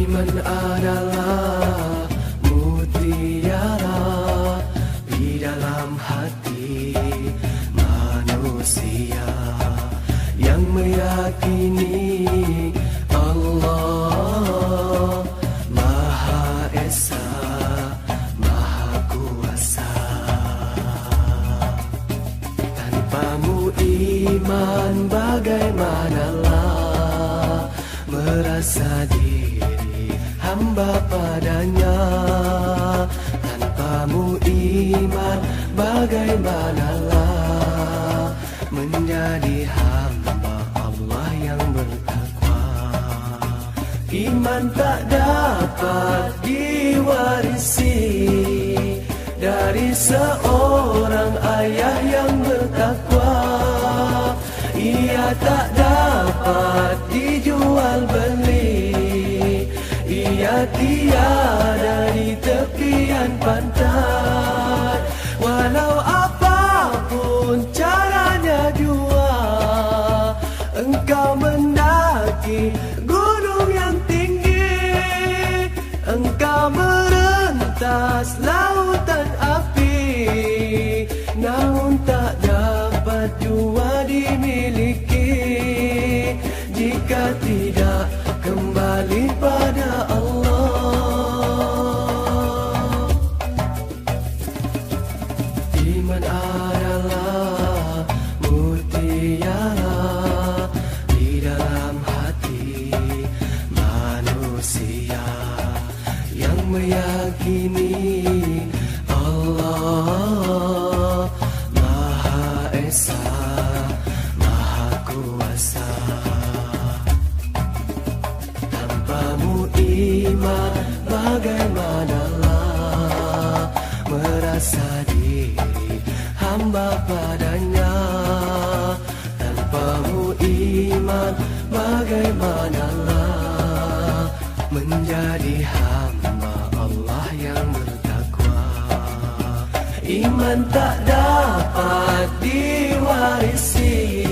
Iman adalah mutiara di dalam hati manusia yang meyakini Allah Maha Esa, Maha Kuasa. Tanpamu iman bagaimanalah merasa diri hamba padanya. Tanpamu iman bagaimanalah menjadi hamba Allah yang bertakwa. Iman tak dapat diwarisi dari seorang ayah yang bertakwa. Ia tak dapat dijual beli, ia tiada di tepian pantai. Walau apapun caranya jua engkau mendaki gunung yang tinggi, engkau merentas lautan api, namun tak dapat jua dimiliki jika tidak kembali pada Allah. Iman adalah mutiara di dalam hati manusia yang meyakini Allah Maha Esa, Maha Kuasa. Tanpamu iman bagaimanalah merasa diri hamba padanya. Tanpamu iman bagaimanalah menjadi hamba Allah yang bertakwa. Iman tak dapat diwarisi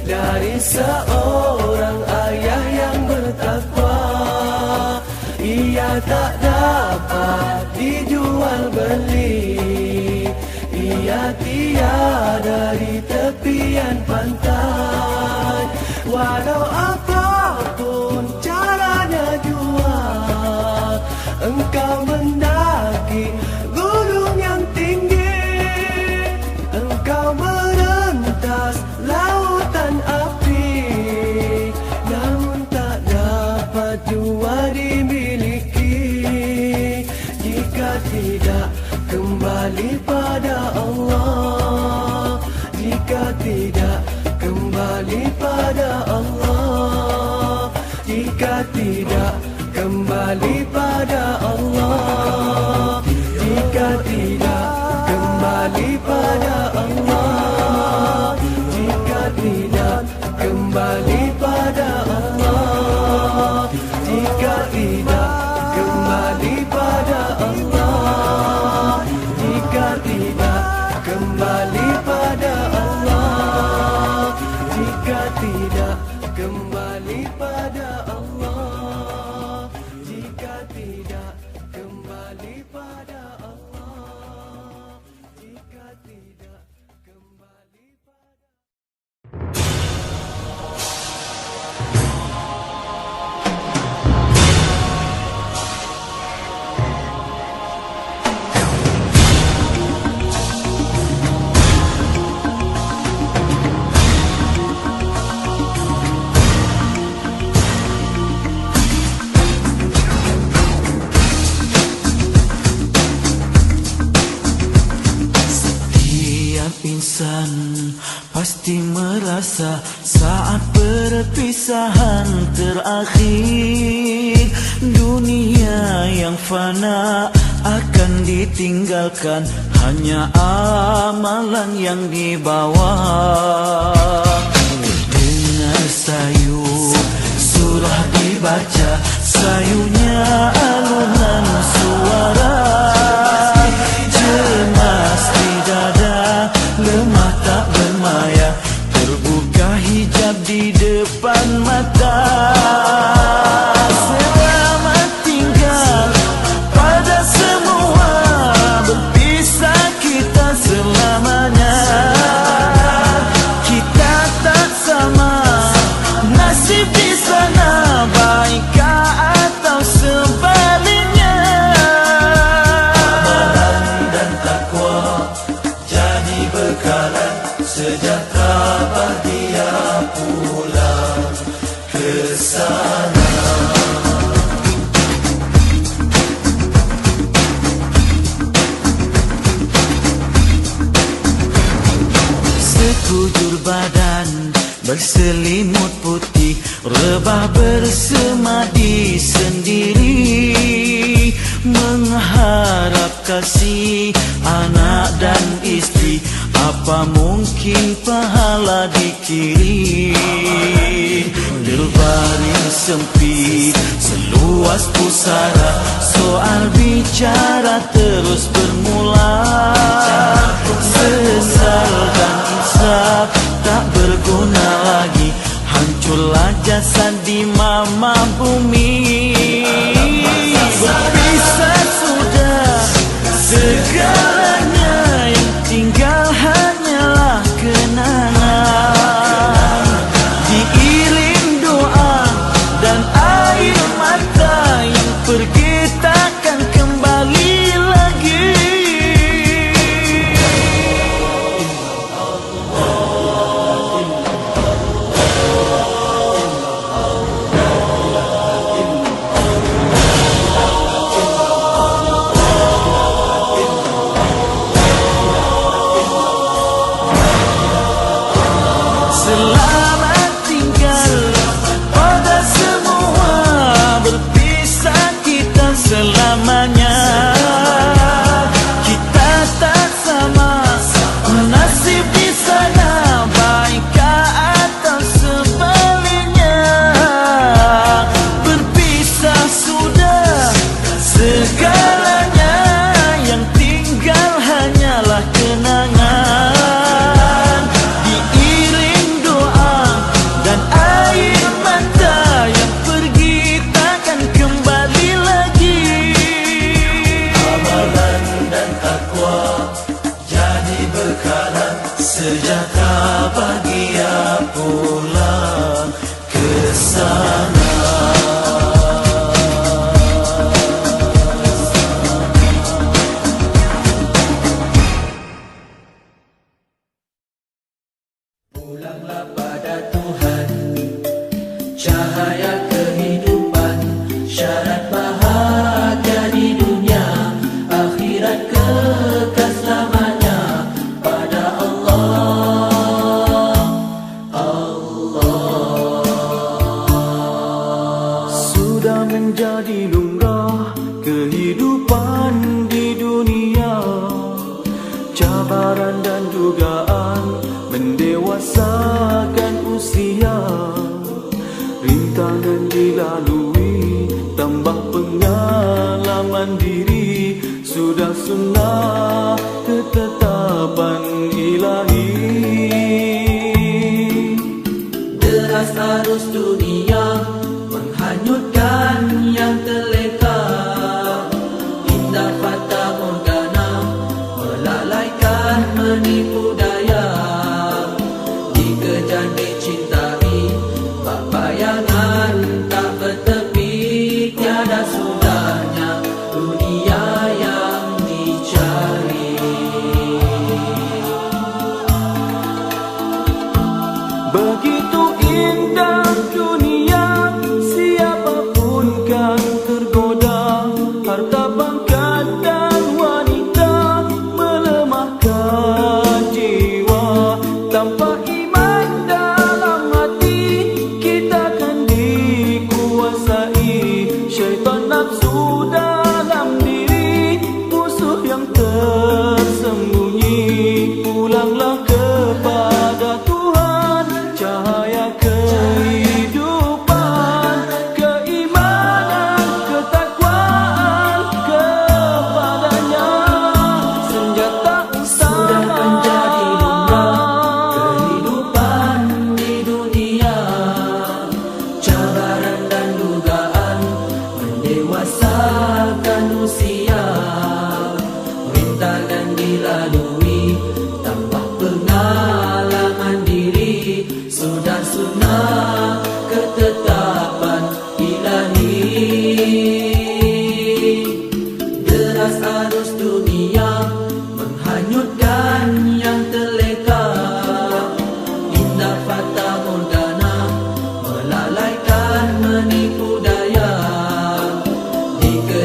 dari seorang ayah yang bertakwa. Ia tak dapat dijual beli, ia tiada di tepian pantai. Walau apapun caranya jua engkau mendaki gunung yang tinggi, engkau merentas lautan api, namun tak dapat jua dimiliki jika tidak kembali pada Allah. Jika tidak kembali pada Allah, jika tidak kembali pada Allah, jika tidak kembali pada Allah, jika tidak kembali pada Allah, jika tidak kembali pada Allah, jika tidak kembali pada Allah, jika tidak kembali pada Allah, jika tidak kembali pada Allah, jika tidak kembali pada insan pasti merasa saat perpisahan terakhir, dunia yang fana akan ditinggalkan, hanya amalan yang dibawa. Dengar sayu surah dibaca, sayunya alunan suara, cemas di dada, lemah tak bermaya, terbuka hijab di depan mata. Selamat berselimut putih, rebah bersemadi sendiri, mengharap kasih anak dan istri. Apa mungkin pahala dikirim? Terbaring sempit seluas pusara, soal bicara terus bermula. Sesal dan insaf tak berguna lagi, hancurlah jasad di mama bumi. Berpisah sudah segalanya, yang tinggal hanyalah kenangan. Diiring doa dan air mata, yang pergi takkan kembali lagi. Selamat tinggal pada semua, berpisah kita selamanya. Kita tak sama nasib di sana, baikkah atau sebaliknya. Berpisah sudah segalanya, yang tinggal hanyalah kenangan. Sejahtera bahagia pulang ke sana. Pulanglah pada Tuhan, cahaya kehidupan, syarat bahagia di dunia, akhirat kekal selamanya pada Allah. Sudah menjadi lumrah kehidupan di dunia, cabaran dan dugaan mendewasakan usia. Rintangan dilalui, tambah pengalaman diri, sudah sunnah ketetapan ilahi. Deras arus dunia menghanyutkan yang terleka, indah fata morgana melalaikan menipu daya. Dikejar dicintai, bak bayangan tak bertepi, tiada sudahnya dunia yang dicari. Begitu indah dunia, siapapun kan tergoda. Harta pangkat dan wanita melemahkan jiwa. Tanpa iman dalam hati, kita kan dikuasai syaitan nafsu dalam diri, musuh yang tersembunyi. Pulanglah kepada Tuhan, cahaya kehidupan, keimanan, ketakwaan kepadanya, senjata Sudah utama. menjadi lumrah kehidupan di dunia, cabaran dan dugaan mendewasakan usia. Rintangan dilalui, tambah pengalaman diri, sudah sunnah ketetapan ilahi. Deras arus dunia menghanyutkan yang terleka, indah fata morgana melalaikan menipu daya. Dikejar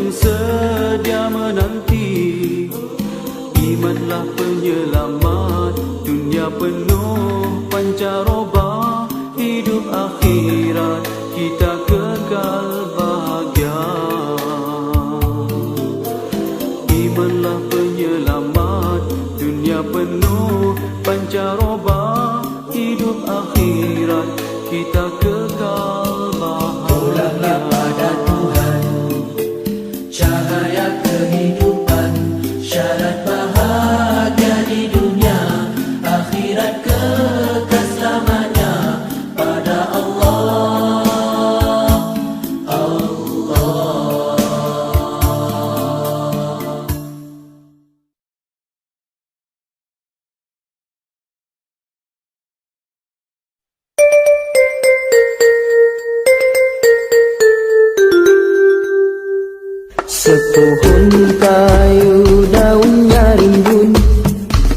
pun sedia menanti. Imanlah penyelamat, dunia penuh pancaroba, hidup akhirat kita kekal bahagia. Imanlah penyelamat, dunia penuh pancaroba, hidup akhirat kita kekal bahagia. Pulanglah pada Tuhan, cahaya kehidupan, syarat bahagia di dunia, akhirat kekal selamanya pada Allah. Sepohon kayu daunnya rimbun,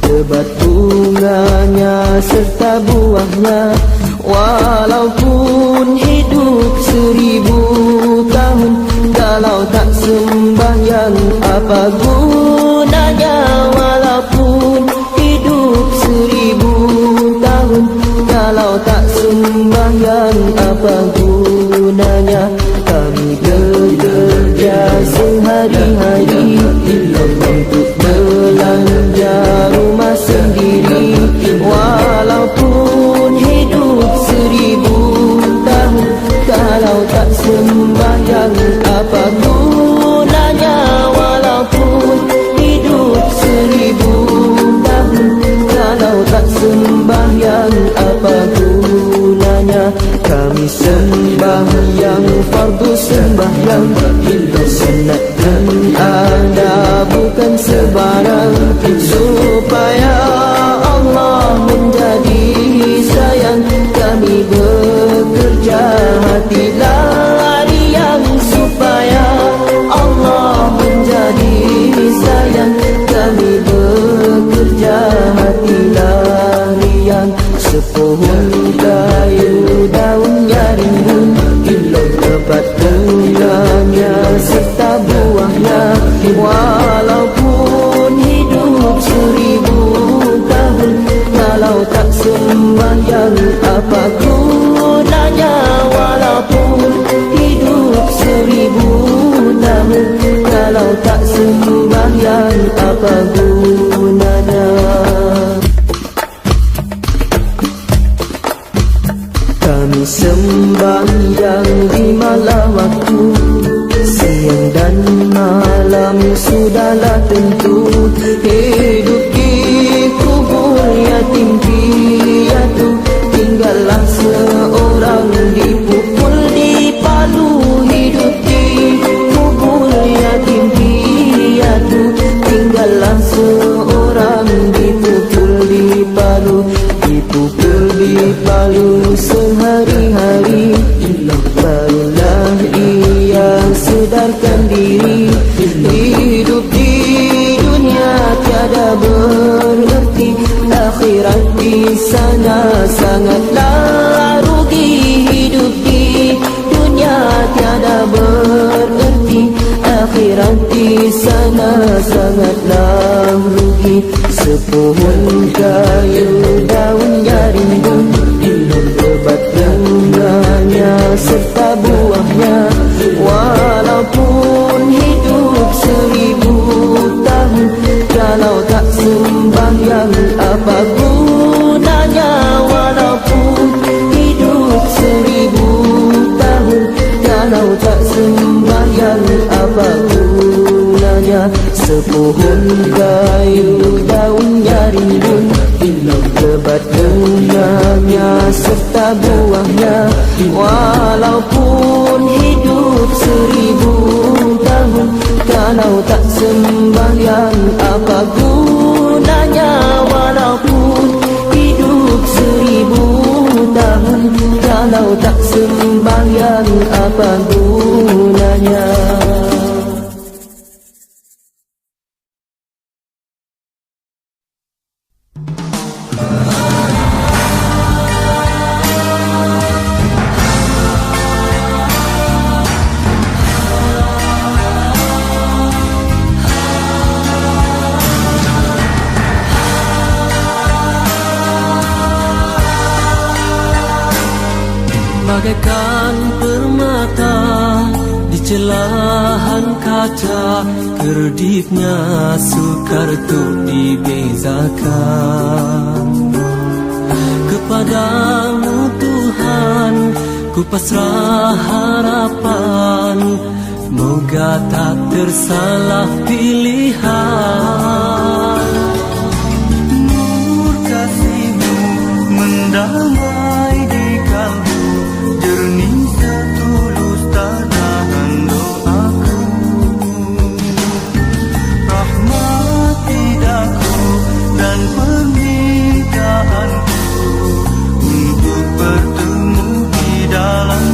lebat bunganya serta buahnya. Walaupun hidup 1000 tahun, kalau tak sembahyang apa gunanya? Walaupun hidup 1000 tahun, kalau tak sembahyang apa gunanya? Kami bekerja sehari-hari untuk belanja rumah sendiri. Walaupun hidup 1000 tahun, kalau tak sembahyang apa gunanya? Walaupun hidup 1000 tahun, kalau tak sembahyang apa gunanya? Kami sembahyang fardu, sembahyang sunat dan ada bukan sebarang, supaya Allah menjadi sayang. Kami bekerja hati larian, supaya Allah menjadi sayang. Kami bekerja hati larian. Sepohon kayu daunnya rimbun, lebat bunganya serta buahnya. Walaupun hidup 1000 tahun, kalau tak sembahyang apa gunanya? Walaupun hidup 1000 tahun, kalau tak sembahyang apa gunanya? Kami sembahyang di malam waktu, siang dan malam sudahlah tentu. Hidup di kubur yatim piatu, tinggallah seorang dipukul dipalu. Hidup di kubur yatim piatu, tinggallah seorang dipukul dipalu. Dipukul dipalu sehari-hari, barulah ia sedarkan diri. Hidup di dunia tiada bererti, akhirat di sana sangatlah rugi. Hidup di dunia tiada bererti, akhirat di sana sangatlah rugi. Sepohon kayu daunnya rimbun, lebat bunganya serta buahnya. Walaupun hidup 1000 tahun, kalau tak sembahyang apa gunanya? Walaupun hidup 1000 tahun, kalau tak sembahyang apa gunanya? Sepohon kayu daunnya rimbun, lebat bunganya serta buahnya. Walaupun hidup 1000 tahun, kalau tak sembahyang apa gunanya? Walaupun hidup 1000 tahun, kalau tak sembahyang apa gunanya? bagaikan permata di celahan kaca, kerdipnya sukar untuk dibezakan. Kepadamu Tuhan ku pasrah harapan, semoga tak tersalah pilihan. Nur kasih-Mu mendamai di kalbu, jernih setulus tanahan doaku. Rahmati daku dan permintaanku untuk bertemu di dalam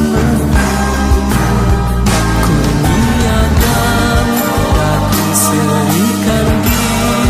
Kurniakan daku serikan diri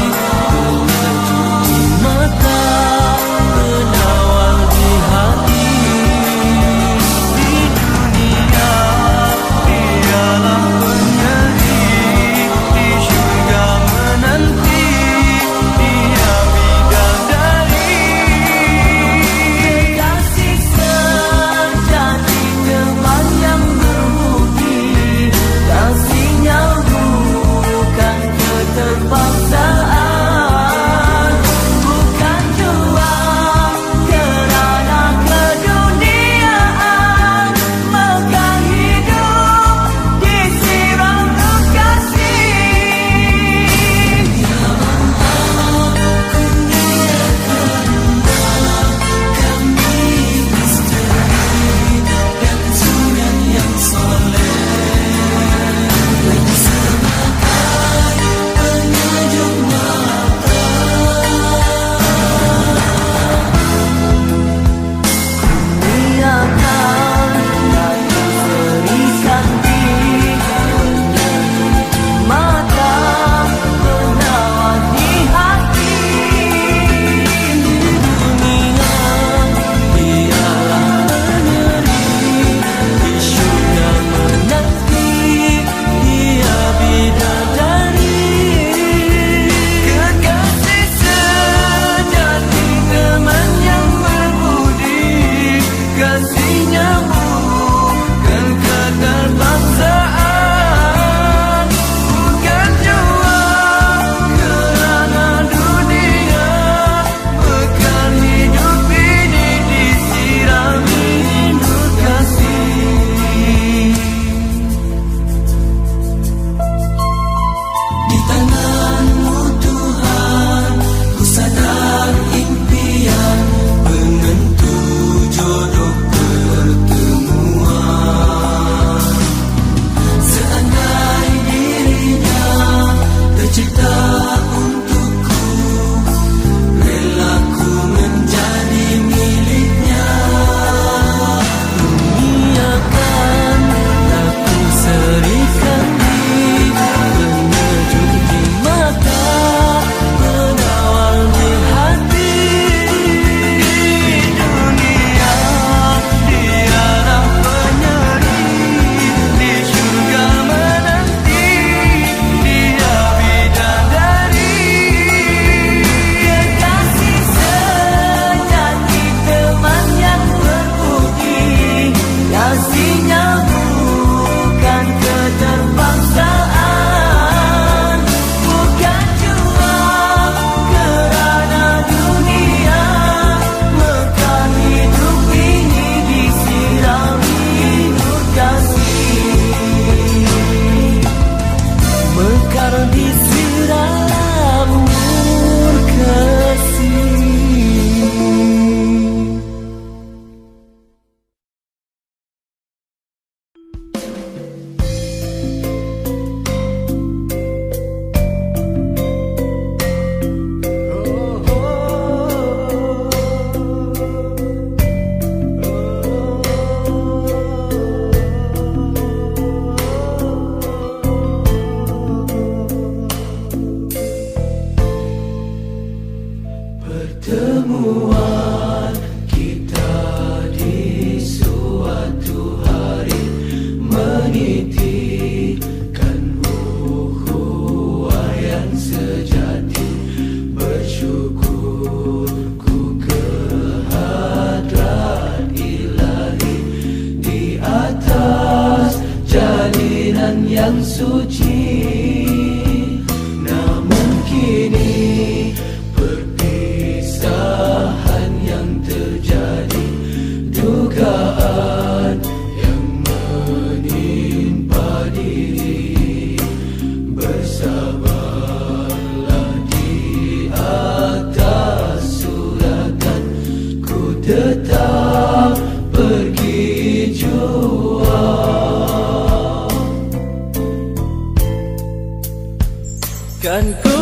Kan ku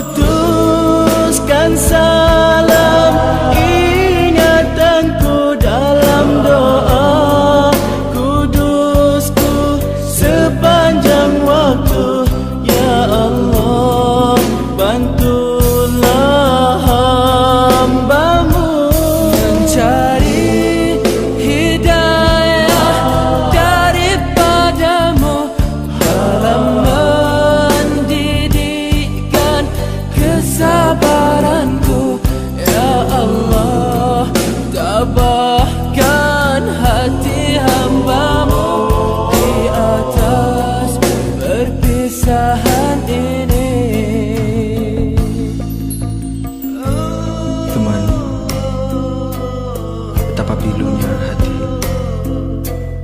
utuskan salam ingatanku dalam doa kudusku sepanjang waktu. Ya Allah, bantulah hamba-Mu mencari hidayah daripada-Mu dalam mendidikkan kesabaranku. Ya Allah, tabahkan hati hamba-Mu di atas perpisahan ini. Teman, betapa pilunya hati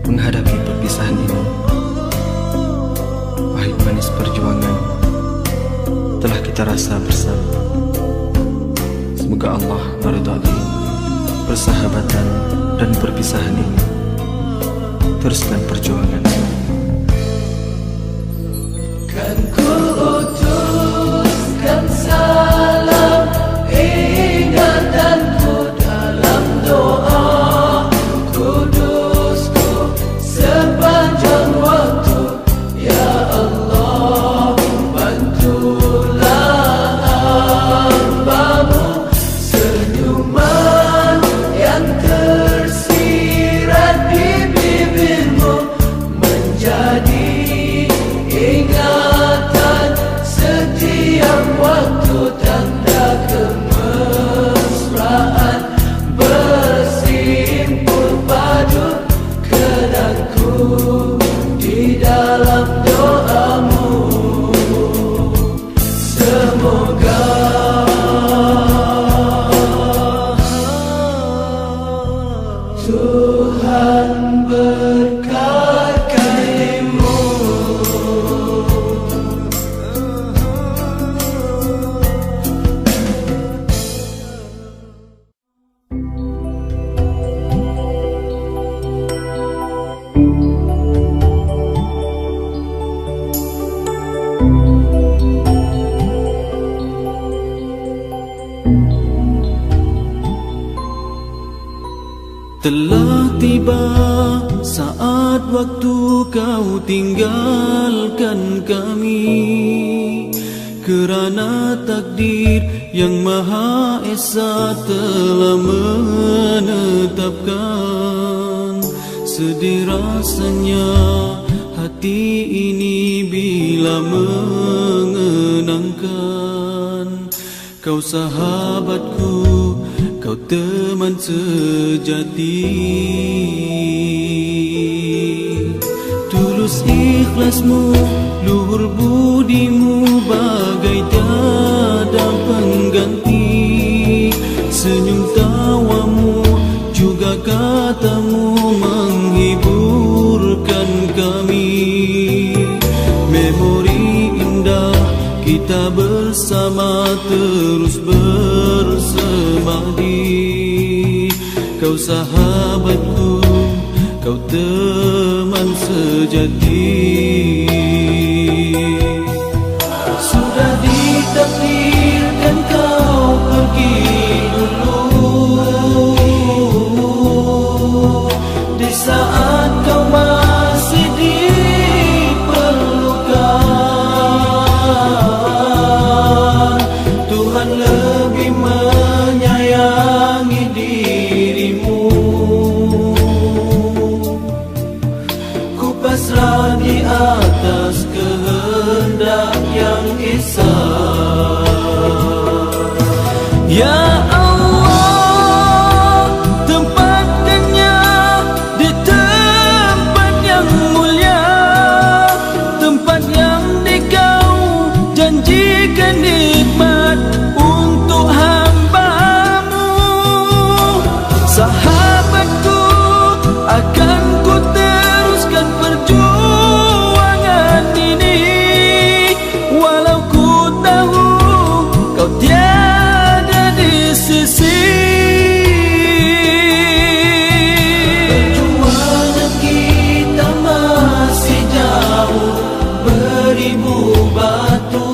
menghadapi perpisahan ini. Pahit manis perjuangan telah kita rasa bersama. Semoga Allah meridai persahabatan dan perpisahan ini. Teruskan perjuangan. Kan ku utuskan salam ingatanku dalam doa kudusku sepanjang waktu. Ya Allah, bantulah hamba-Mu senyuman yang tersirat di bibir-Mu menjadi ingatan setiap waktu, tanda kemesraan bersimpul padu kenanku di dalam doa-Mu. Semoga Tuhan berkati-Mu. Telah tiba saat waktu kau tinggalkan kami, kerana takdir yang Maha Esa telah menetapkan. Sedih rasanya hati ini bila mengenangkan kau sahabatku, kau teman sejati. Tulus ikhlasmu, luhur budimu bagai tiada pengganti. Senyum tawamu juga katamu menghiburkan kami. Memori indah kita bersama terus bersemadi. Kau sahabatku, kau teman sejati. Sudah ditakdirkan kau pergi dulu di saat kau masih diperlukan. Tuhan lebih menyayangi dirimu. Ku pasrah di atas kehendak yang esa. Ya Allah, tempatkannya di tempat yang mulia, tempat yang Dikau janjikan nikmat untuk hamba-Mu. Sahabatku, akan ku teruskan perjuangan ini, walau ku tahu kau tiada di sisi. Perjuangan kita masih jauh beribu batu.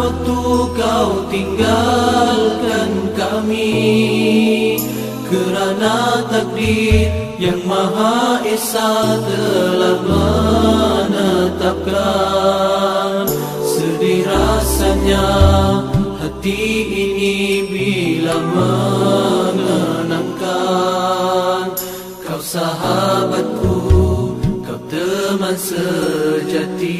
waktu kau tinggalkan kami, kerana takdir yang Maha Esa telah menetapkan. Sedih rasanya hati ini bila mengenangkan kau sahabatku, kau teman sejati.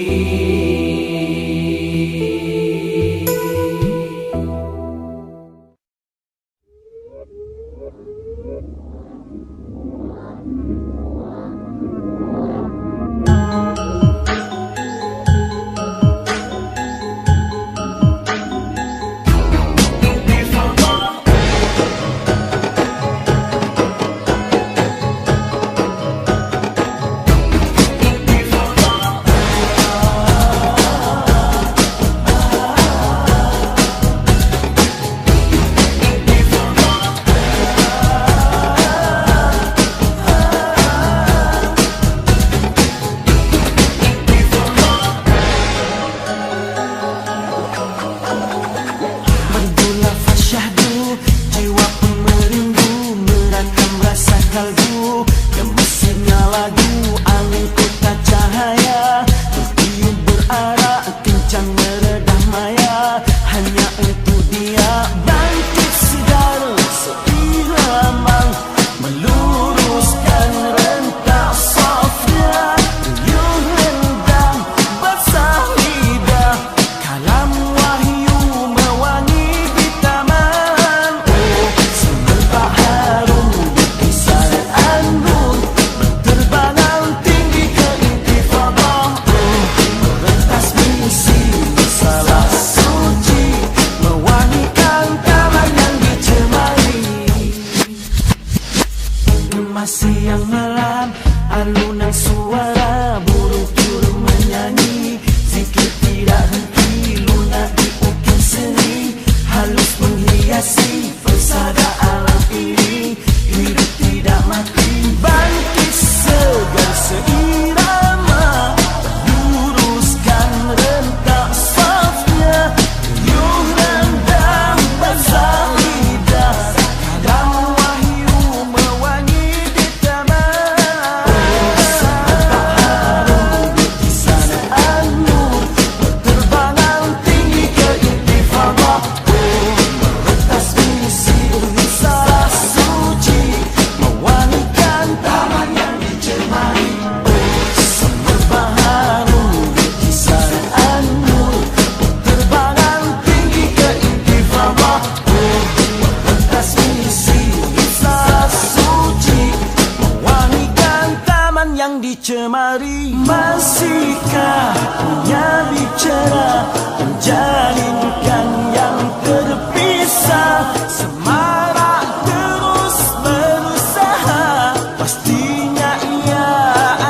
Dicemari, masihkah punya bicara menjalinkan yang terpisah? Semarak terus berusaha, pastinya ia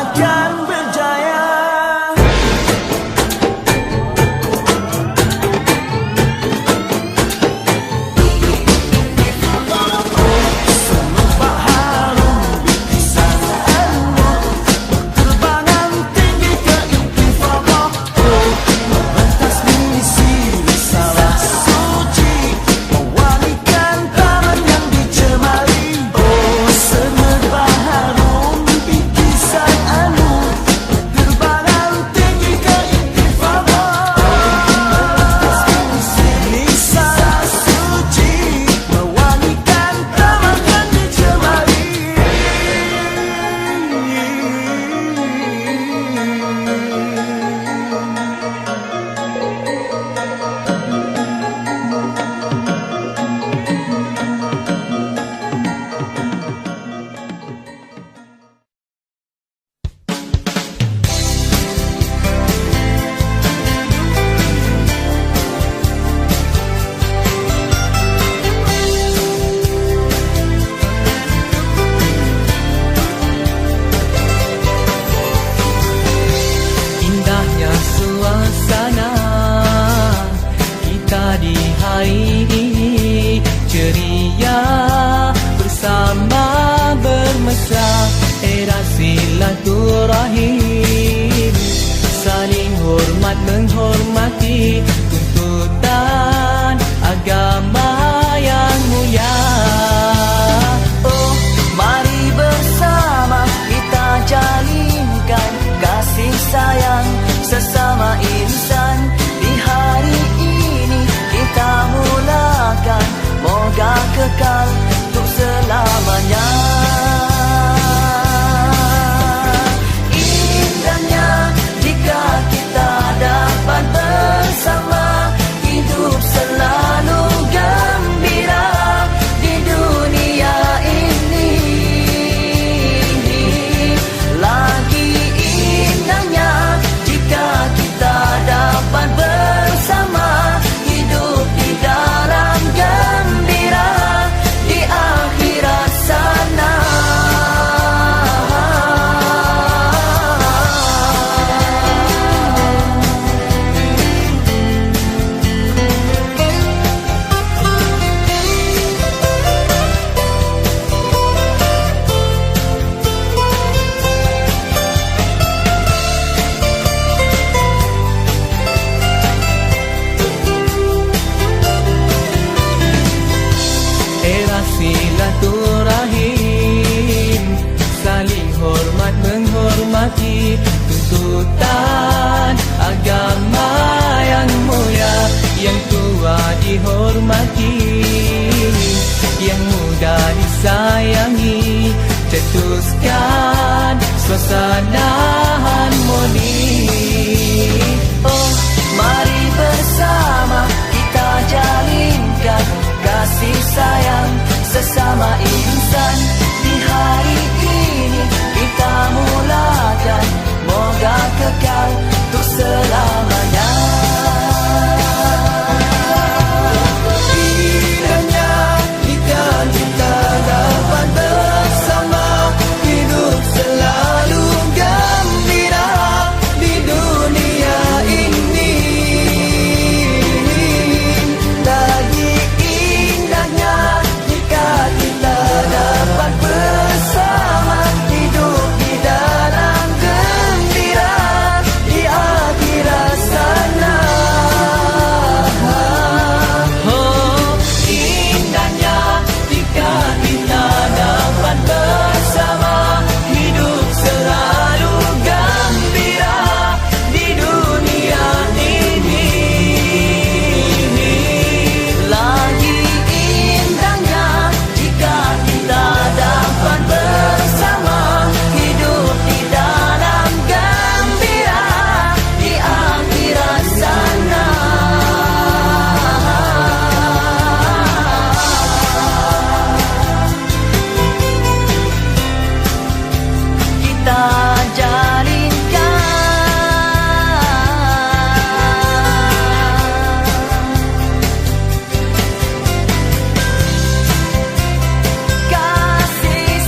akan berjaya. Semerbak harum bikisanmu, terbangan tinggi ke intifada. Merentas misi risalah suci, mewangikan taman yang dicemari. Oh, semerbak harum bikisanmu, terbangan tinggi ke intifada. Merentas misi risalah suci, mewangikan taman yang dicemari. Indahnya suasana kita di hari ini, ceria bersama bermesra, era silaturahim, saling hormat menghormati tuntutan sayang sesama insan. Di hari ini kita mulakan, moga kekal untuk selamanya. Indahnya jika kita dapat bersama, hidup selalu gembira di dunia ini. Lagi indahnya jika kita dapat bersama, hidup di dalam gembira di akhirat sana. Era silaturahim, saling hormat menghormati tuntutan agama yang mulia. Yang tua dihormati, yang muda disayangi, cetuskan suasana harmoni. Oh, mari bersama kita jalinkan kasih sayang sesama insan. Di hari ini kita mulakan, moga kekal untuk selamanya. Indahnya jika kita dapat bersama, hidup selalu gembira di dunia ini. Lagi indahnya jika kita dapat bersama, hidup di dalam gembira di akhirat sana. Oh, indahnya jika kita dapat bersama, hidup selalu gembira di dunia ini. Lagi indahnya jika kita dapat bersama, hidup di dalam gembira di akhirat sana. Kita jalinkan kasih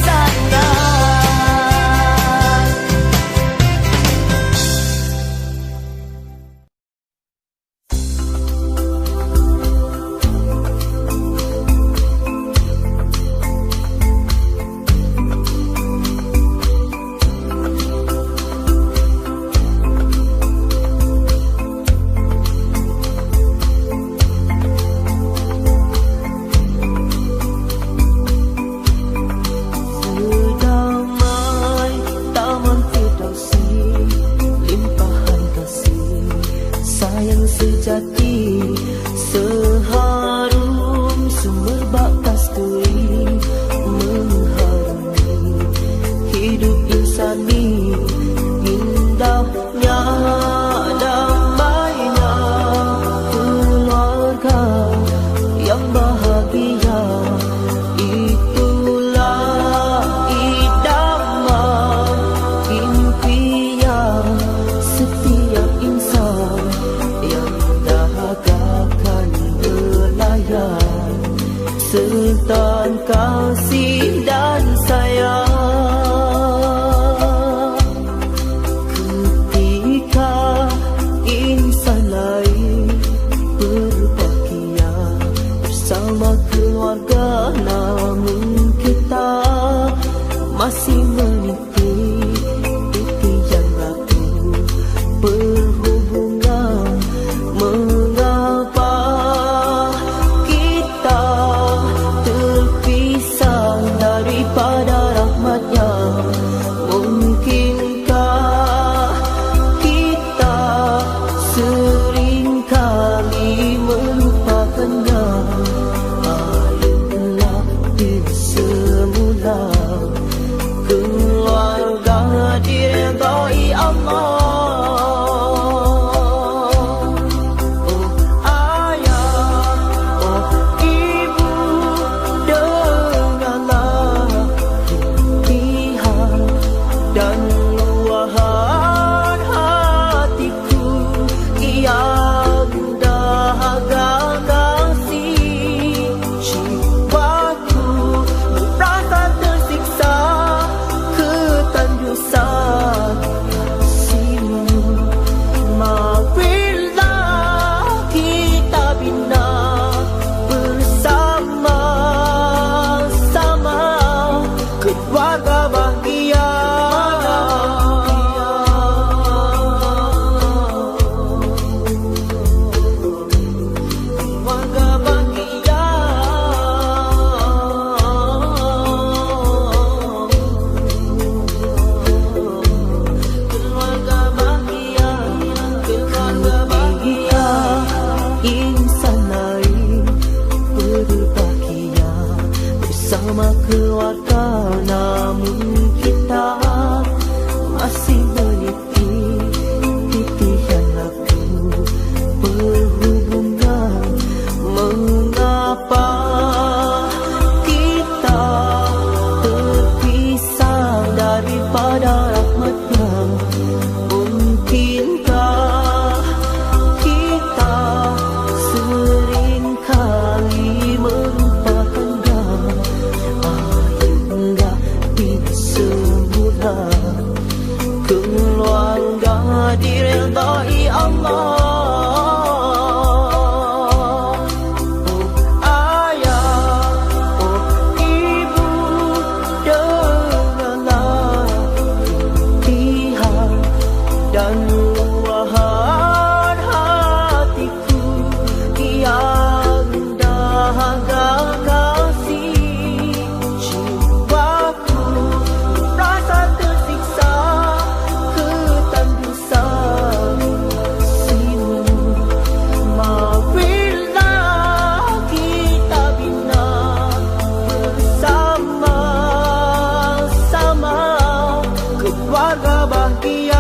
Damai taman Firdausi, limpahan kasih sayang sejati, seharum semerbak kasturi, mengharumi hidup insani. Indahnya damainya keluarga yang bahagia, itulah idaman impian setiap insan yang dah keluarga, namun kita masih meniti titian lagu perhubungan. Mengapa kita terpisah daripada rahmatnya? Mungkinkah kita sering kali melupakannya? Hingga semula keluarga diredai Allah. Dan luahan hatiku yang dahaga kasih, jiwaku rasa tersiksa ketandusan simu. Marilah kita bina bersama-sama keluarga bahagia.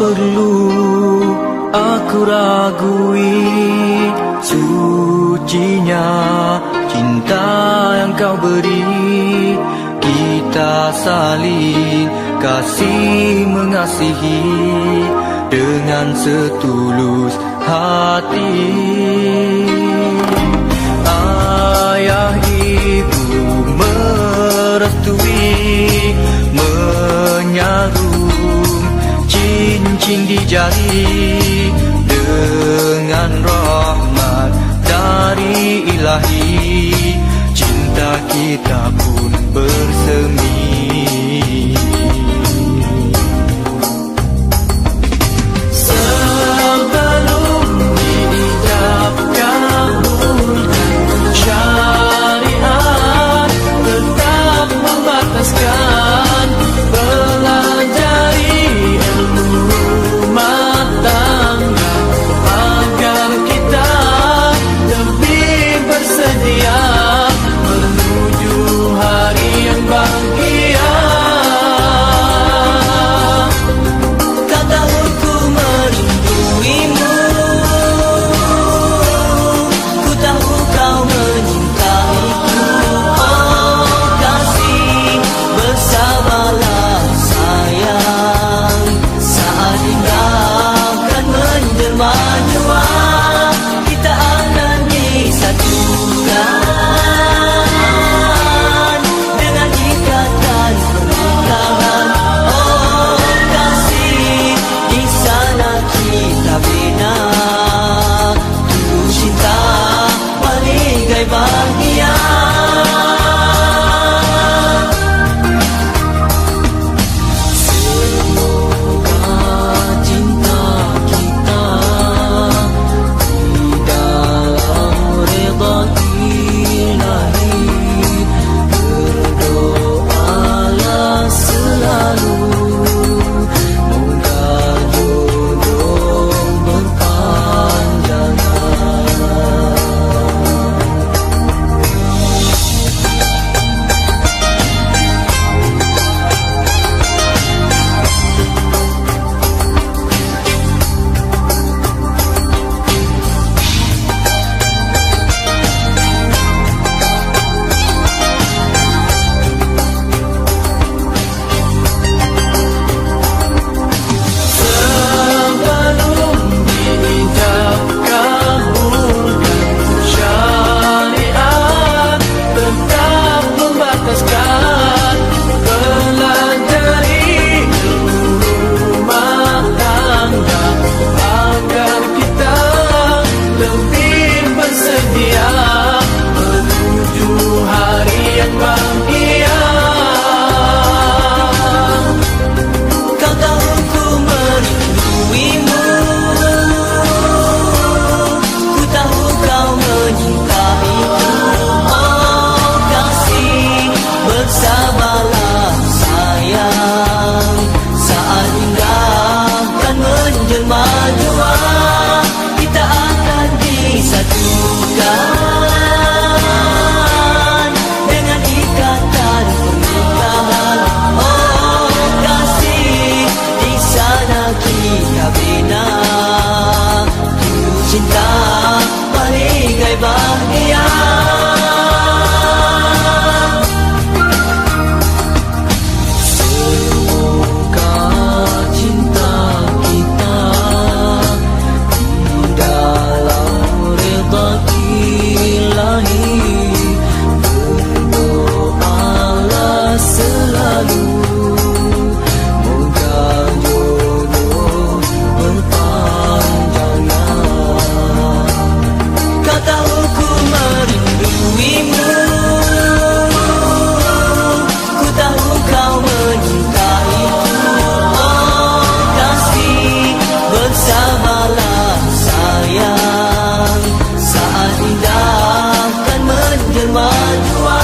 Perlu aku ragui sucinya cinta yang kau beri. Kita saling kasih mengasihi dengan setulus hati. Ayah ibu merestui, menyarum cincin di jari dengan rahmat dari Ilahi. Cinta kita pun bersemi. Sebelum diijab kabulkan syariat, tetap membataskan pelajari rumah tangga agar kita lebih bersedia menuju hari yang bahagia. cinta bagai bahagia. Semoga cinta kita di dalam redha Ilahi. Berdoalah selalu moga jodoh berpanjangan. Kau tahu ku merinduimu, ku tahu kau menyukaiku. Oh kasih, bersabarlah sayang, saat indah kan menjelma jua,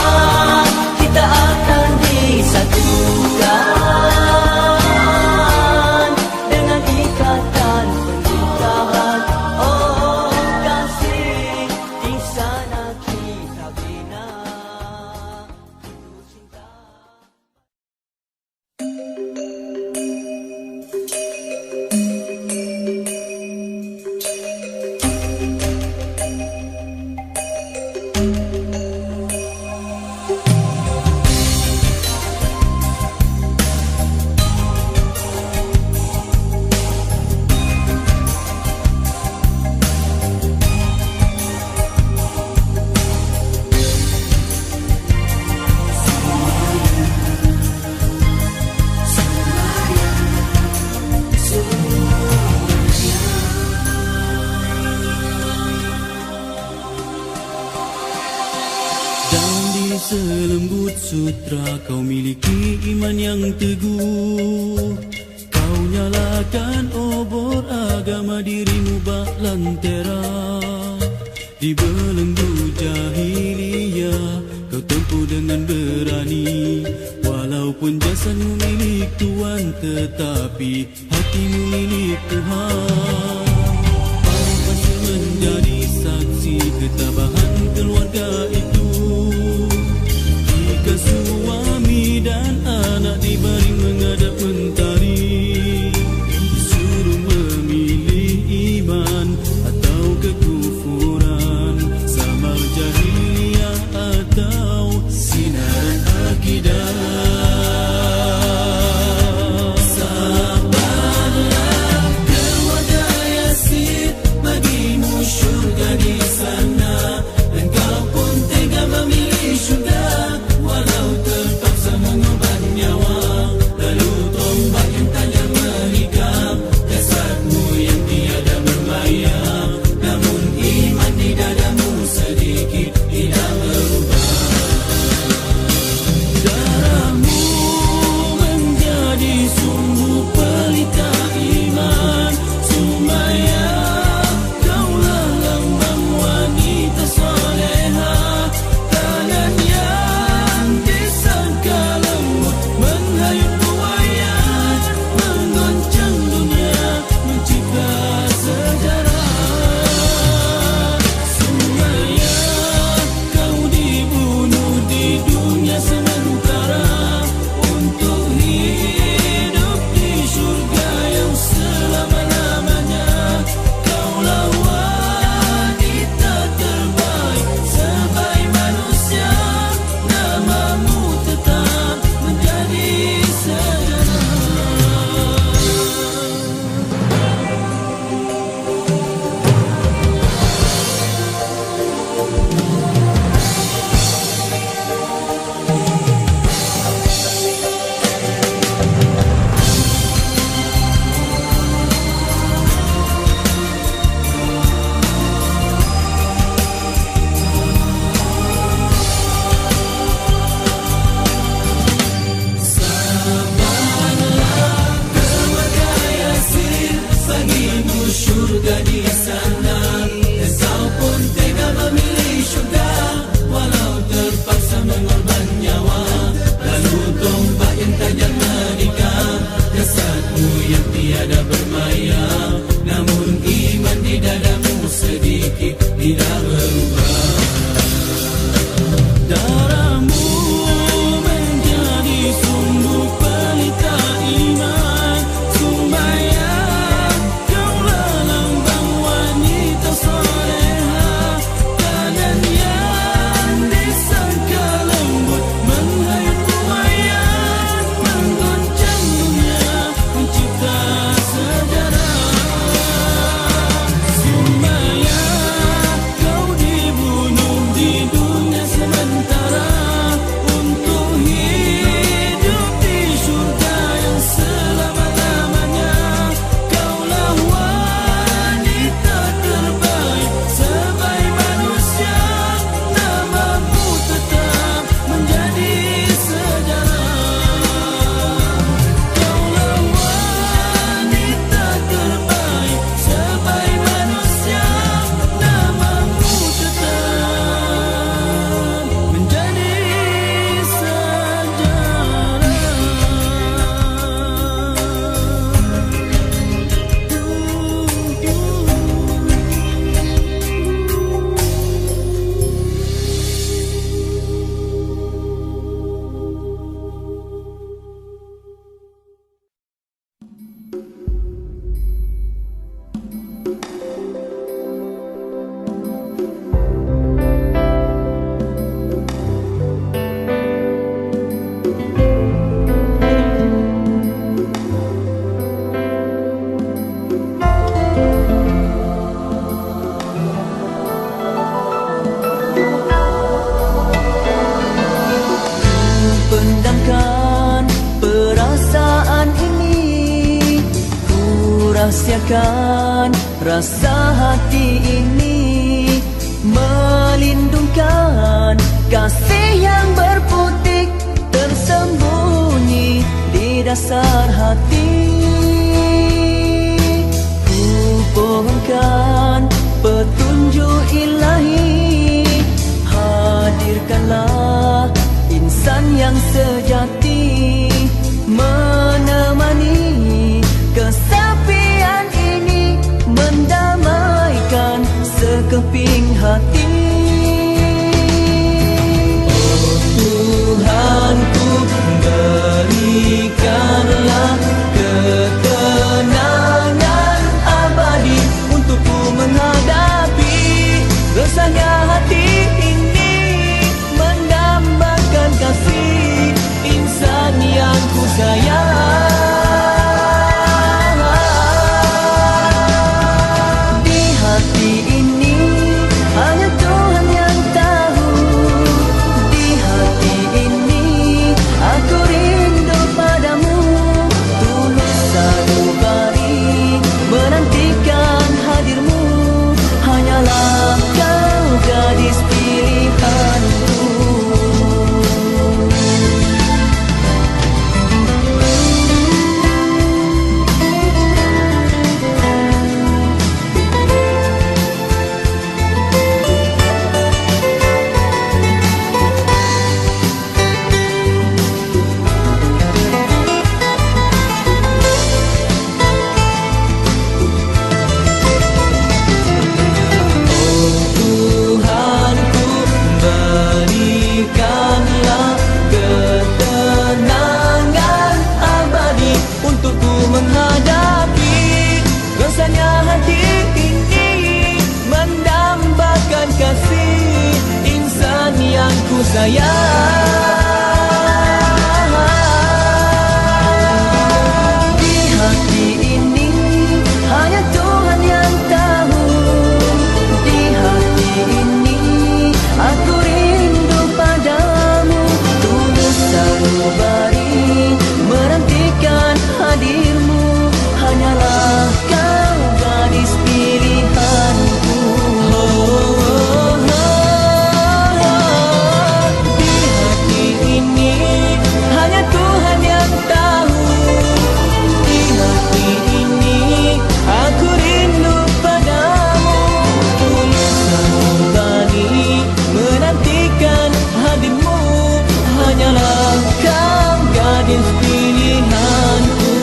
kita akan disatukan dengan ikatan pernikahan. Oh kasih, di sana kita bina cinta. Dan di selembut sutra kau miliki iman yang teguh. Kau nyalakan obor agama dirimu bak lentera. Di belenggu jahiliyah kau tempuh dengan berani. Walaupun jasadmu milik Tuhan tetapi hatimu milik Tuhan. Kau pasti menjadi saksi ketabahan keluarga itu. Jika suami dan anak dibaring menghadap mentari, disuruh memilih iman atau kekufuran, sabar jahiliyah atau sinaran akidah. Sabarlah keluarga Yasin, bagimu syurga di sana. Engkau pun tega memilih syurga, walau terpaksa mengorban nyawa. Lalu tombak yang tajam menikam jasadmu yang tiada bermayar. Namun iman di dadamu sedikit tidak berubah. Darahmu menjadi sumber pelita iman. Sumayyah, kaulah lambang wanita soleha. Tangan yang disangka lembut menghayut buaya, menggoncang dunia, mencipta sejarah. Sumayyah, kau dibunuh di dunia sementara untuk hidup di surga yang selama-lamanya. Kaulah wanita terbaik sebaik manusia, namamu tetap menjadi sejarah. Bagimu syurga di sana. Engkau pun tega memilih syurga, walau terpaksa mengorban nyawa. Lalu tombak yang tajam menikam jasadmu yang tiada bermayar. Namun iman di dadamu sedikit tidak berubah. Darahmu menjadi sumber pelita iman. Sumayyah, kaulah lambang wanita biarkan rasa hati ini melindungkan kasih yang berputik tersembunyi di dasar hati. Ku pohonkan petunjuk ilahi, hadirkanlah insan yang sejati, menemani kesepian ini, mendamaikan sekeping hati. Oh Tuhanku, berikanlah ketenangan abadi untukku menghadapi resahnya hati ini, mendambakan kasih insan yang ku sayang. Di hati ini hanya Tuhan yang tahu, di hati ini aku rindu padamu, tulus sanubari menantikan hadirmu, hanyalah kau gadis pilihanku. Di hati ini hanya Tuhan yang tahu, di hati ini aku rindu padamu, tulus sanubari menantikan hadirmu, hanyalah kau gadis pilihanku.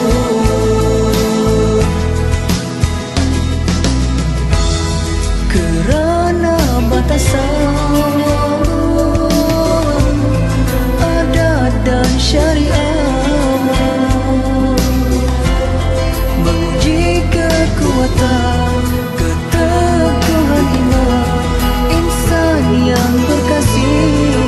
Kerana batasan adat dan syariat menguji kekuatan keteguhan iman insan yang berkasih.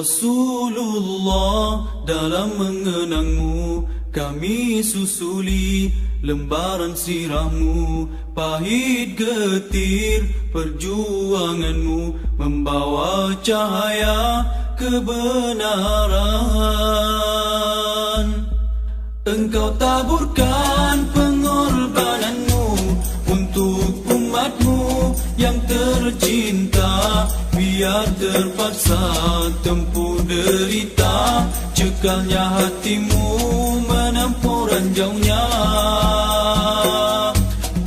Rasulullah, dalam mengenangmu kami susuli lembaran sirahmu, pahit getir perjuanganmu membawa cahaya kebenaran. Engkau taburkan pengorbananmu untuk umatmu yang tercinta, biar terpaksa tempuh derita, cekalnya hatimu menempuh ranjaunya.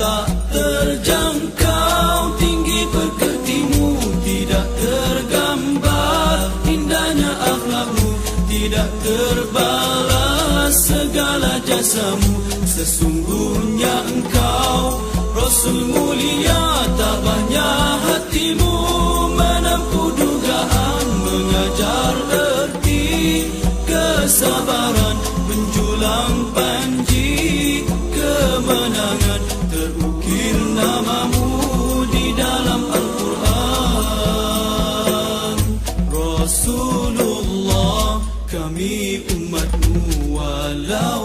Tak terjangkau tinggi perketimu, tidak tergambar indahnya akhlakmu, tidak terbalas segala jasamu. Sesungguhnya engkau Rasul mulia, tabahnya hatimu menempuh dugaan, mengajar erti kesabaran, menjulang panji kemenangan, terukir namamu di dalam Al-Quran. Rasulullah, kami umatmu walau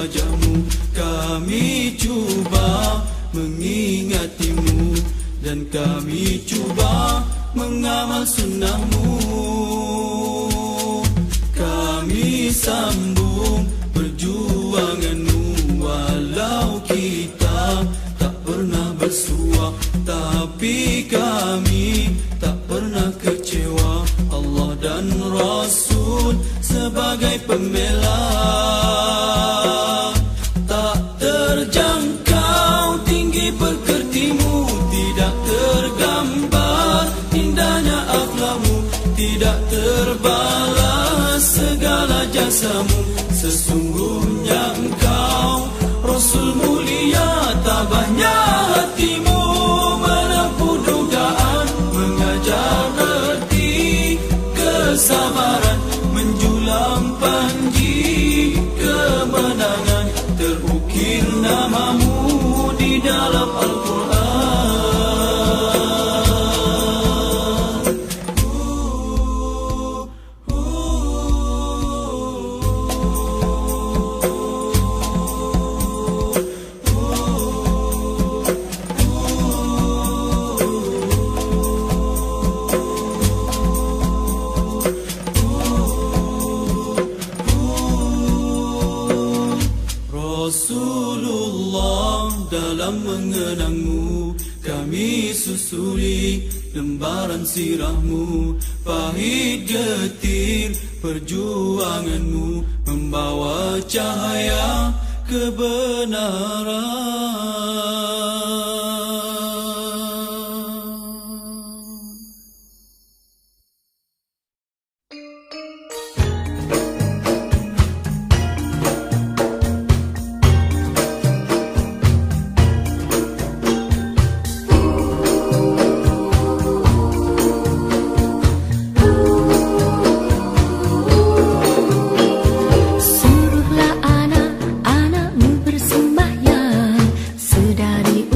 wajahmu. Kami cuba mengingatimu dan kami cuba mengamal sunnahmu. Kami sambung perjuanganmu walau kita tak pernah bersua, tapi kami tak pernah kecewa. Allah dan Rasul sebagai pembela, tak terjangkau tinggi pekertimu, tidak tergambar indahnya akhlakmu, tidak terbalas segala jasamu. Sesungguhnya engkau Rasul mulia, tabahnya hatimu menempuh dugaan, mengajar erti kesabaran, menjulang panji kemenangan. Terukir namamu di dalam Al-Quran. Rasulullah, dalam mengenangmu kami susuri lembaran sirahmu. Pahit getir perjuanganmu membawa cahaya kebenaran. Suruhlah anak-anakmu bersembahyang sedari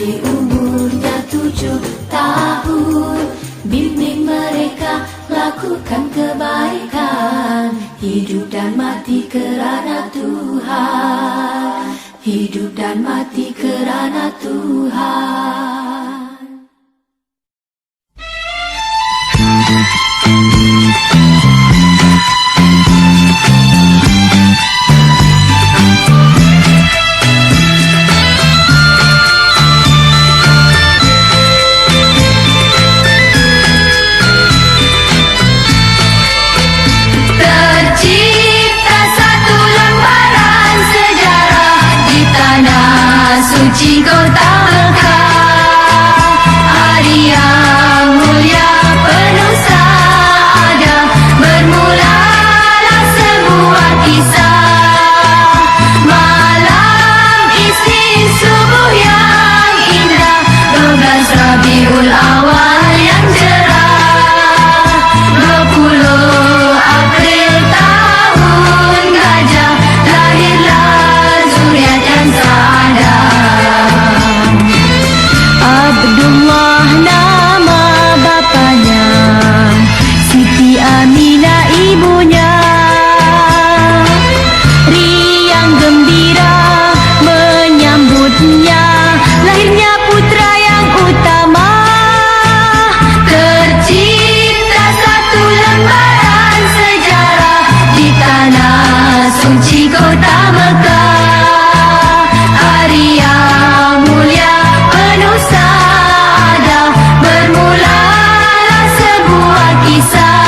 Meski umurnya 7 tahun, bimbing mereka lakukan kebaikan. Hidup dan mati kerana Tuhan, hidup dan mati kerana Tuhan. Tercipta satu lembaran sejarah di tanah suci kota Mekah. Hari yang mulia penuh saada, bermulalah sebuah kisah. Malam Isnin subuh yang indah, 12 Rabiul Awal yang cerah, 20 April tahun gajah, lahirlah zuriat yang sadar. Abdullah nama bapanya, Siti Aminah ibunya. Riang gembira menyambutnya, lahirnya putra yang utama. Tercipta satu lembaran sejarah di tanah suci kota Mekah. Hari yang mulia penuh saada, bermulalah sebuah kisah.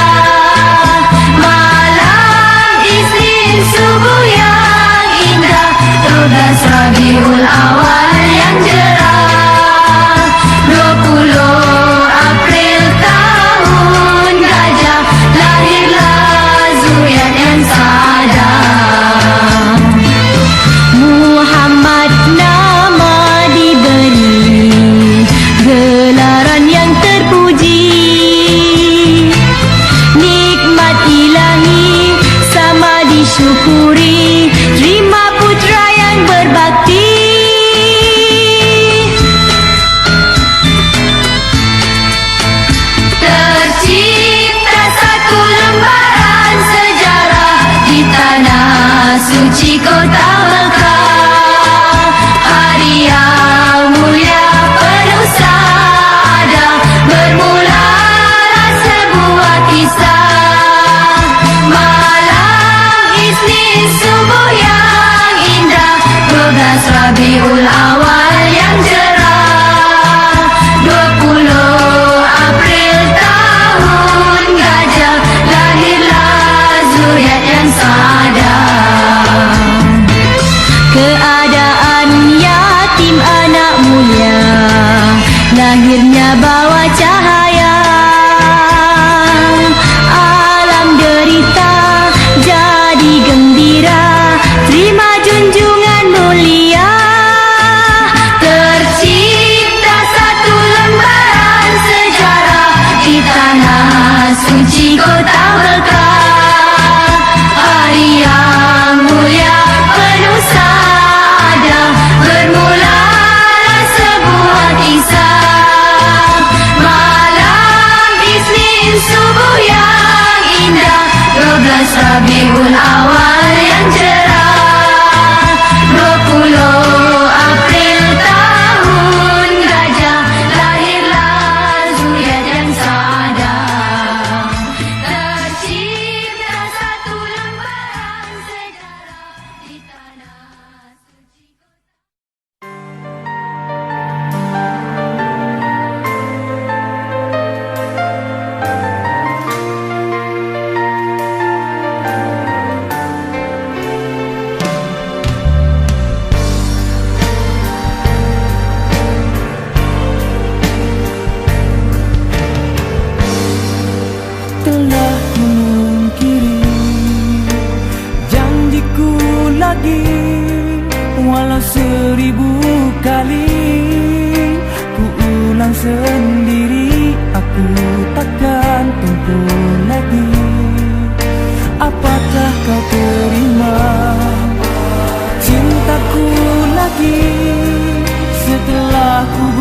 Malam Isnin subuh yang indah, 12 Rabiul Awal yang cerah, 20 April tahun gajah, lahirlah zuriat yang sadar. Muhammad nama diberi, gelaran yang terpuji. Nikmat ilahi sama disyukuri, terima putra yang berbakti. Tercipta satu lembaran sejarah di tanah suci kota Mekah. Hari yang mulia penuh saada, bermulalah sebuah kisah. Malam Isnin subuh yang indah, 12 Rabiul Awal yang cerah, 20 April tahun gajah, lahirlah zuriat yang sadar. Keadaan yatim anak mulia, lahirnya bawa cahaya. Alam derita jadi gembira, terima junjungan mulia. Tercipta satu lembaran sejarah di tanah suci kota Mekah. Hari yang mulia penuh saada, bermulalah sebuah kisah. Malam Isnin subuh yang indah, 12 Rabiul Awal yang cerah, 20 April tahun gajah, lahirlah zuriat yang sadar. Tercipta satu lembaran sejarah di tanah suci kota. Telah memungkiri janjiku lagi, walau 1000 kali ku ulang sendiri, aku takkan tuntun lagi. Apakah kau terima cintaku lagi setelah ku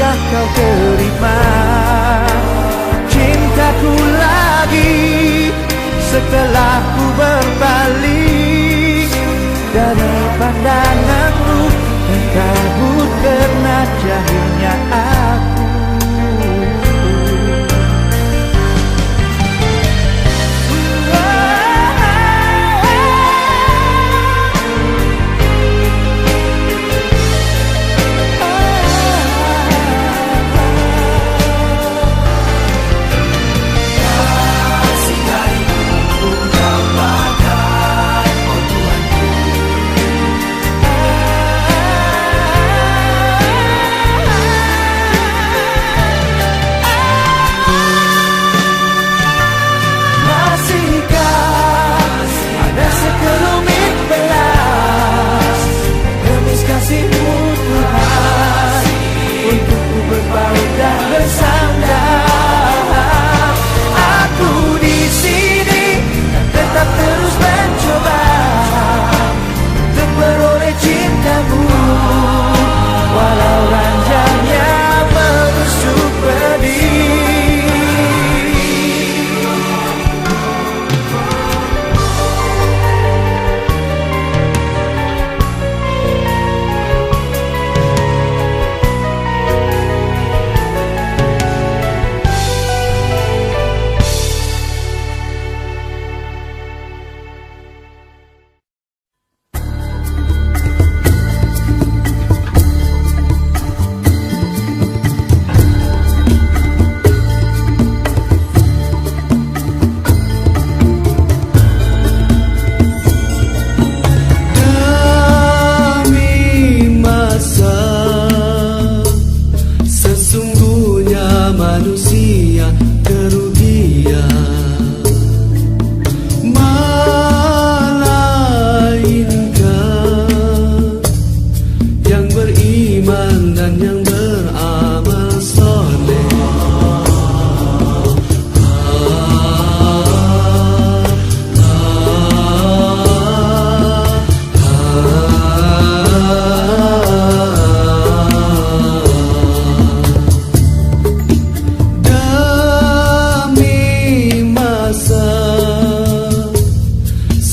pernah kau terima cintaku lagi setelah ku berbalik dari pandanganmu dan kabur karena jahilnya aku.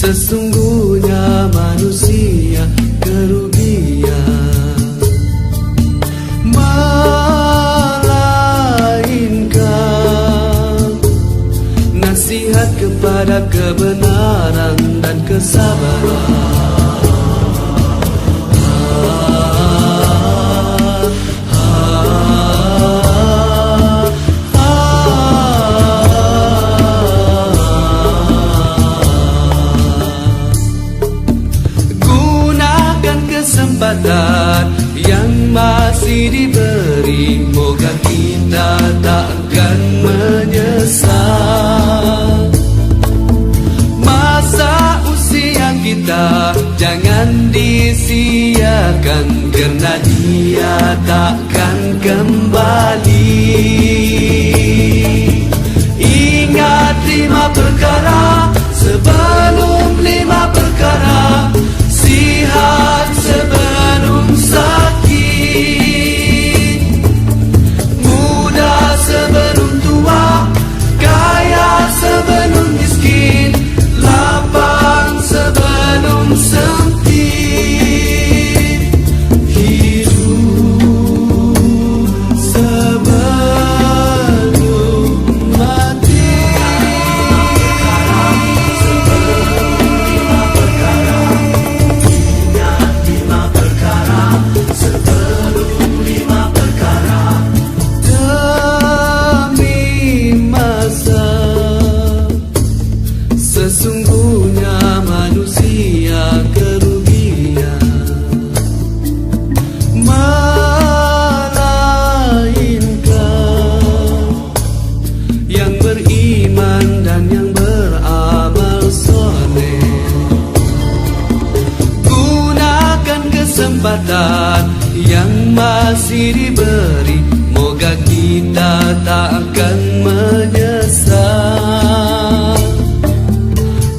Sesungguhnya manusia kerugian, melainkan nasihat kepada kebenaran dan kesabaran. Yang masih diberi, moga kita takkan menyesal. Masa usia kita jangan disia-siakan, karena dia takkan kembali. Ingat 5 perkara sebelum 5 perkara. Sihat sebelum sakit, muda sebelum tua, kaya sebelum miskin, lapang sebelum sempit, hidup sebelum mati. Sesungguhnya manusia kerugian, melainkan yang beriman dan yang beramal soleh. Gunakan kesempatan yang masih diberi, moga kita tak akan menyesal.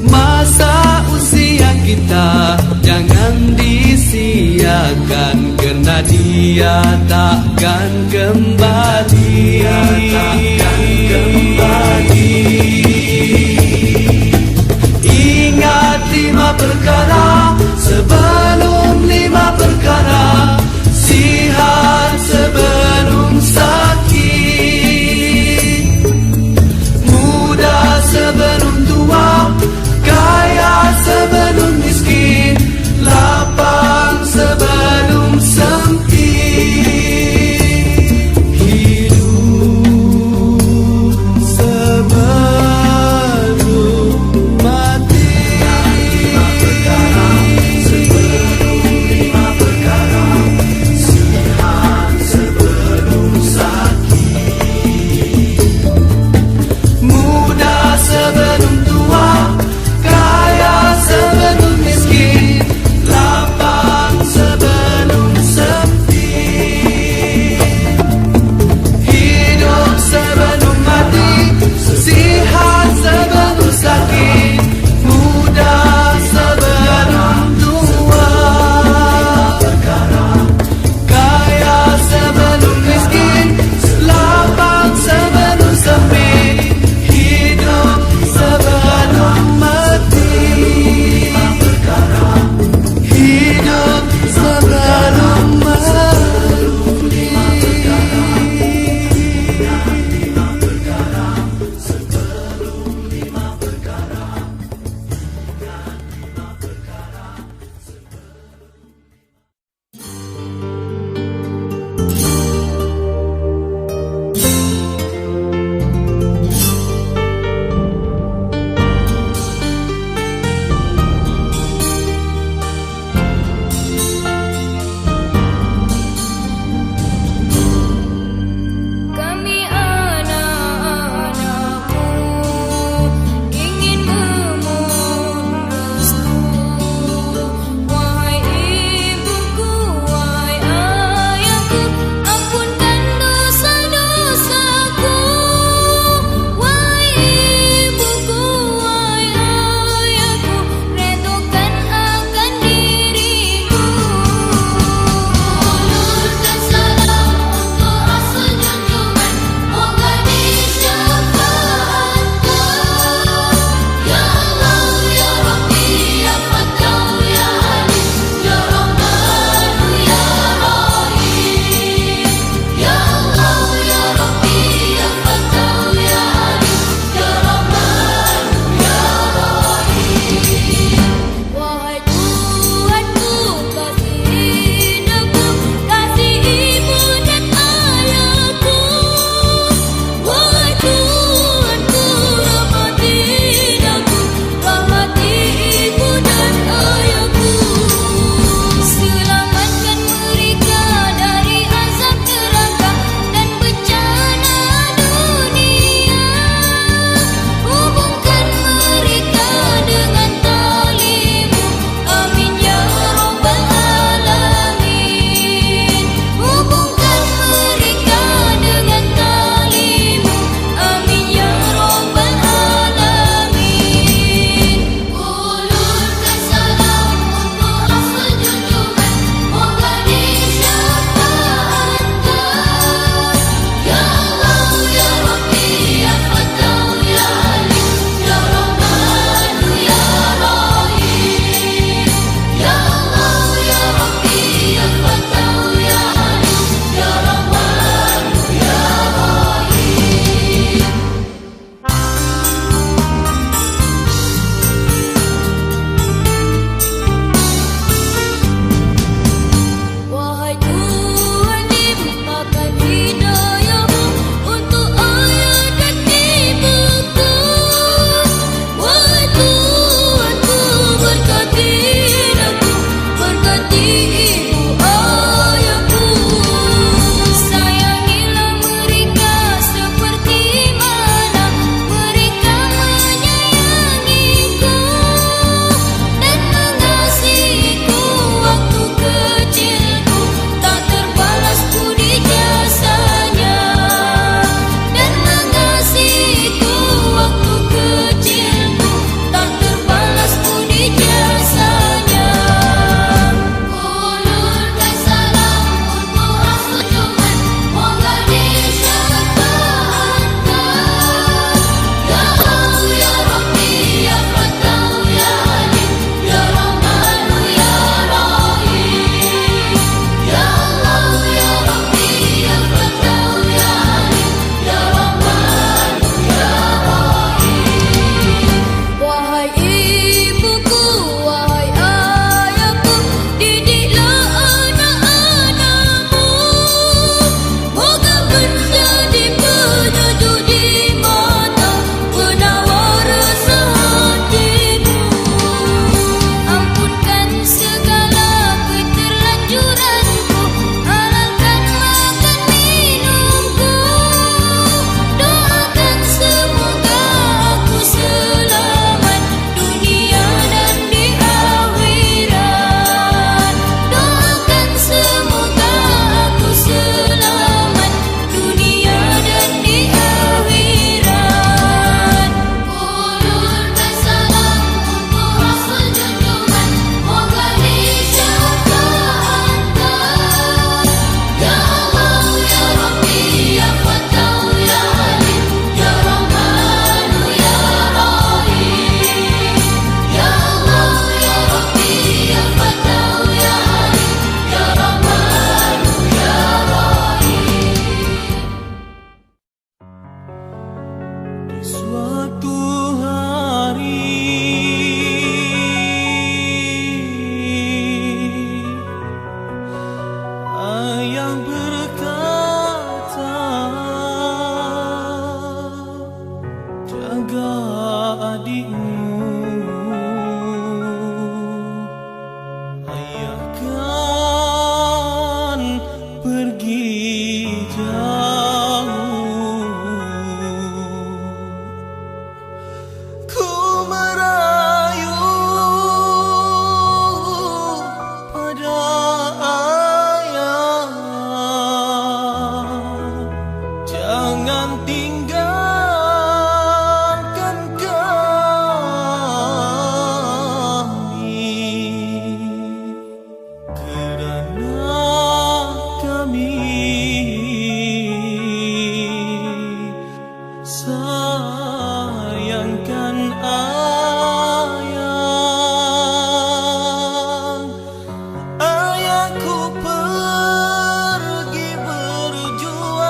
Masa usia kita jangan disia-siakan, karena karena dia takkan kembali. Ingat 5 perkara sebelum 5 perkara, sihat sebelum sakit, muda sebelum tua, kaya sebelum miskin, lapang sebelum sempit, hidup sebelum tinggalkan kami, kerana kami sayangkan ayahku pergi berjuang,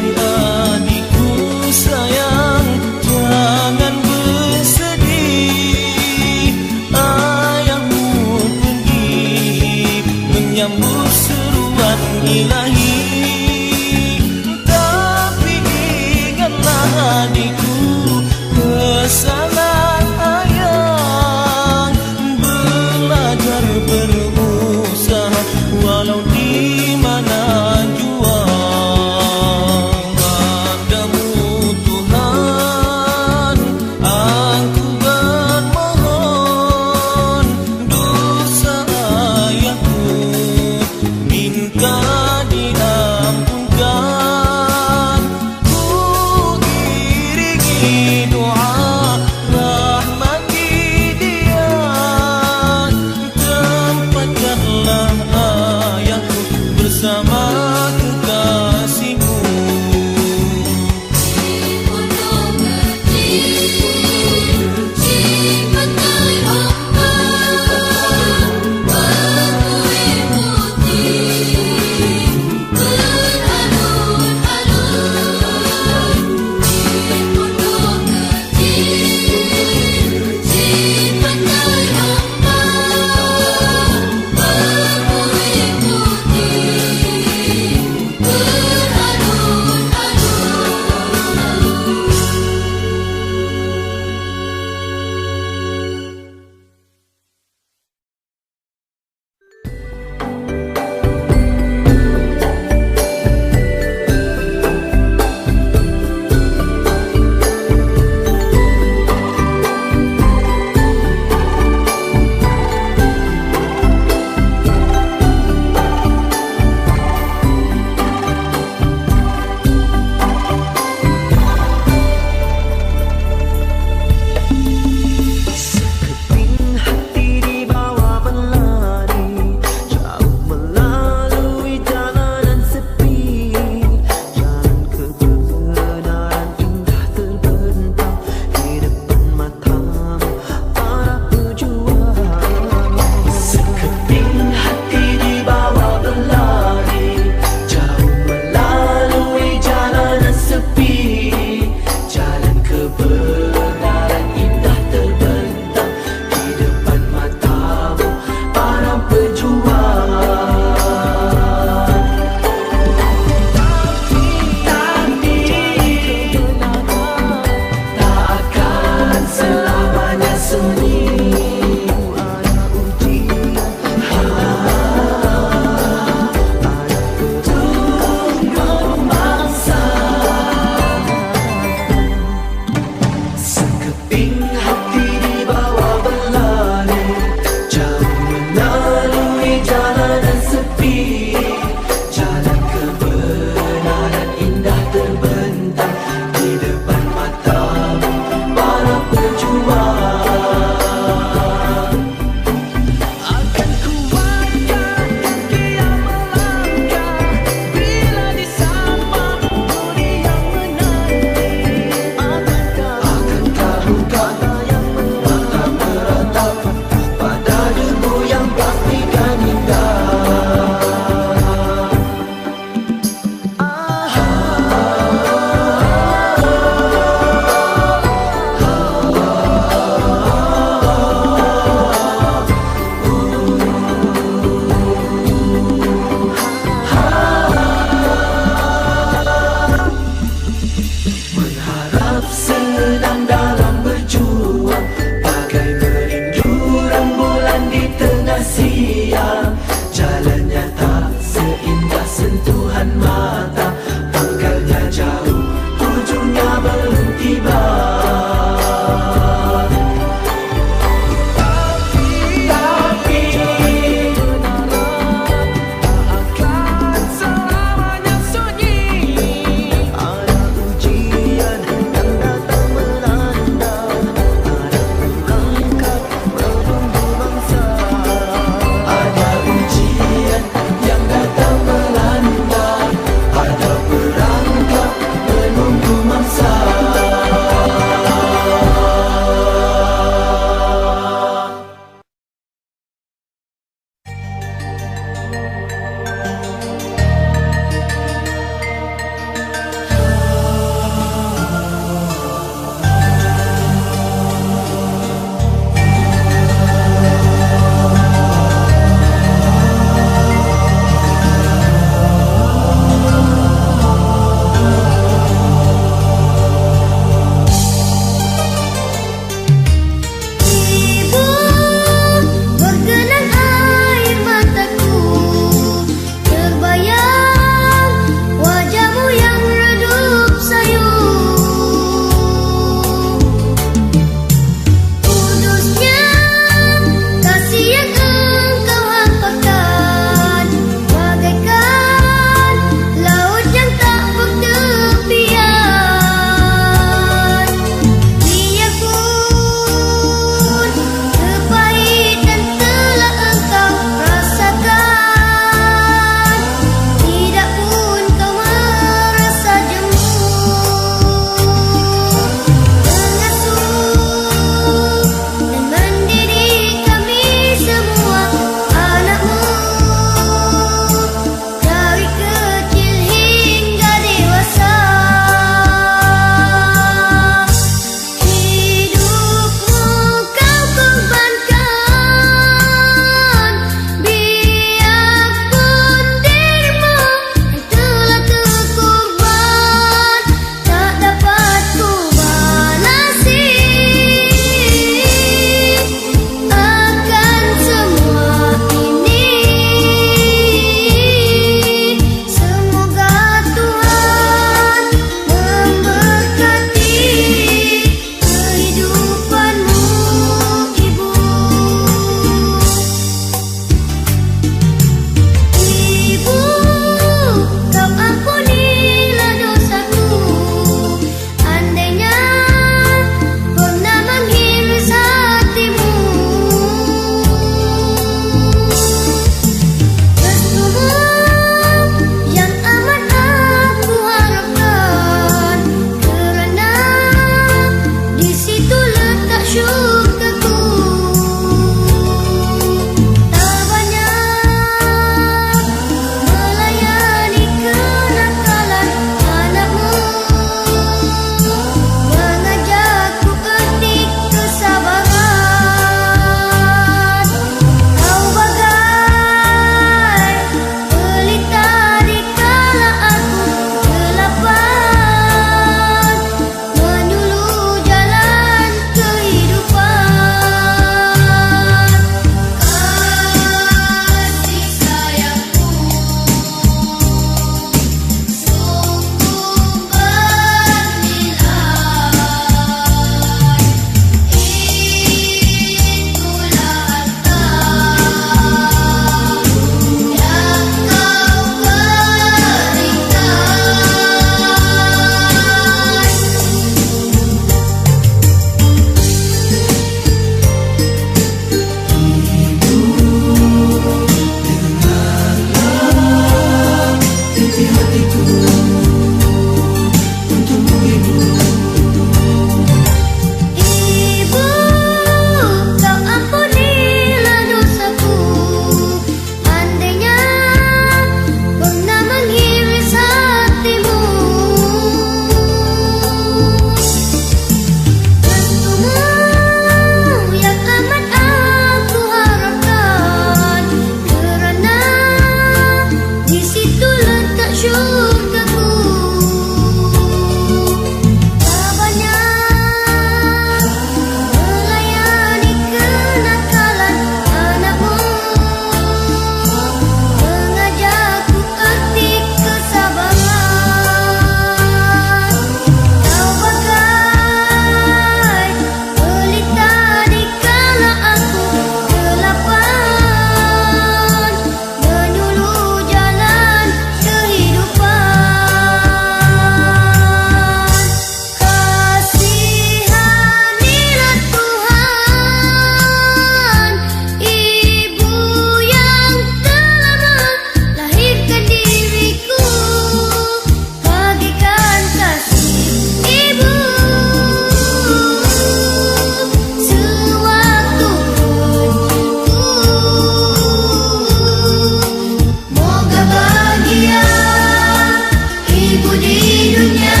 ibu di dunia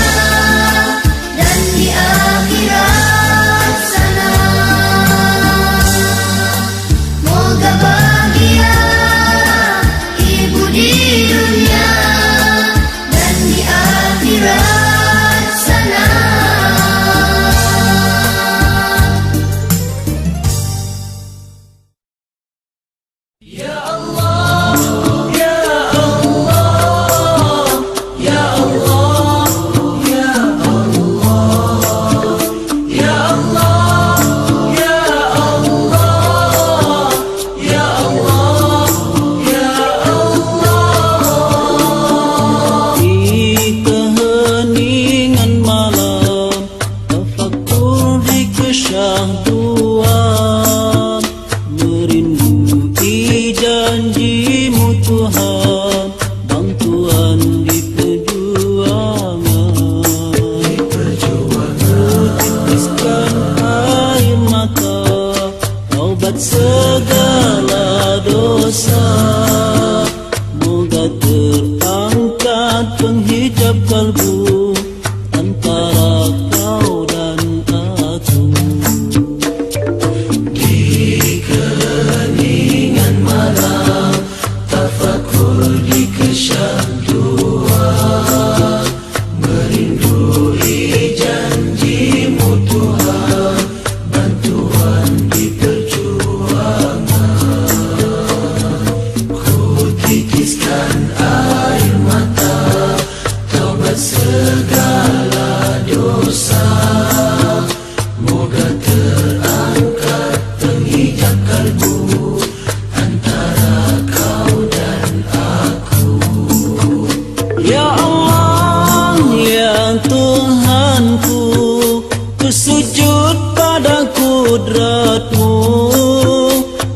dan di akhirat sana. Moga bahagia ibu di dunia dan di akhirat sana. Di keheningan malam, tafakur di kesyahduan, merindui janjimu Tuhan, bantuan di perjuangan. Titiskan air mata, taubat segala dosa. Moga terangkat penghijab kalbu antara kau dan aku. Di keheningan malam, tafakur di kesyahduan, merindui janjimu Tuhan, bantuan di perjuangan. Ku titiskan air mata, taubat segala dosa. Moga terangkat penghijab kalbu antara kau dan aku. Ya Allah, ya Tuhanku, ku sujud pada kudrat-Mu,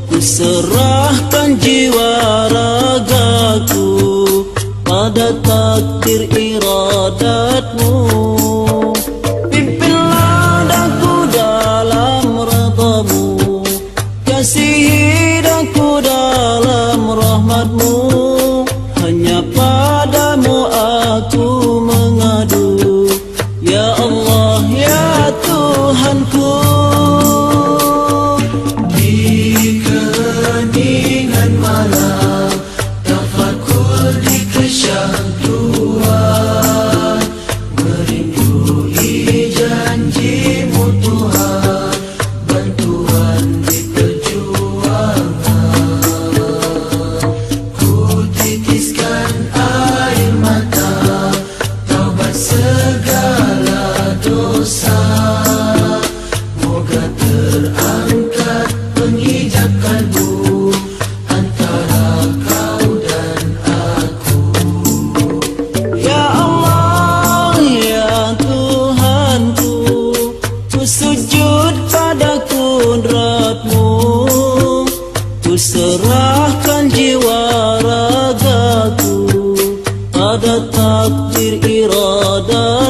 ku serahkan jiwa ragaku pada takdir iradat-Mu. Pimpinlah daku dalam redha-Mu, kasihi daku dalam rahmat-Mu. Hanya padamu aku mengadu, ya Allah, ya Tuhanku. Di keheningan malam, tafakur di kesyahduan, merindui janjimu Tuhan, bantuan di perjuangan. Ku titiskan air mata, taubat segala dosa. Moga terangkat penghijab kalbu antara kau dan aku. Ya Allah, ya Tuhanku, ku sujud pada kudrat-Mu, ku serahkan jiwa ragaku pada takdir iradat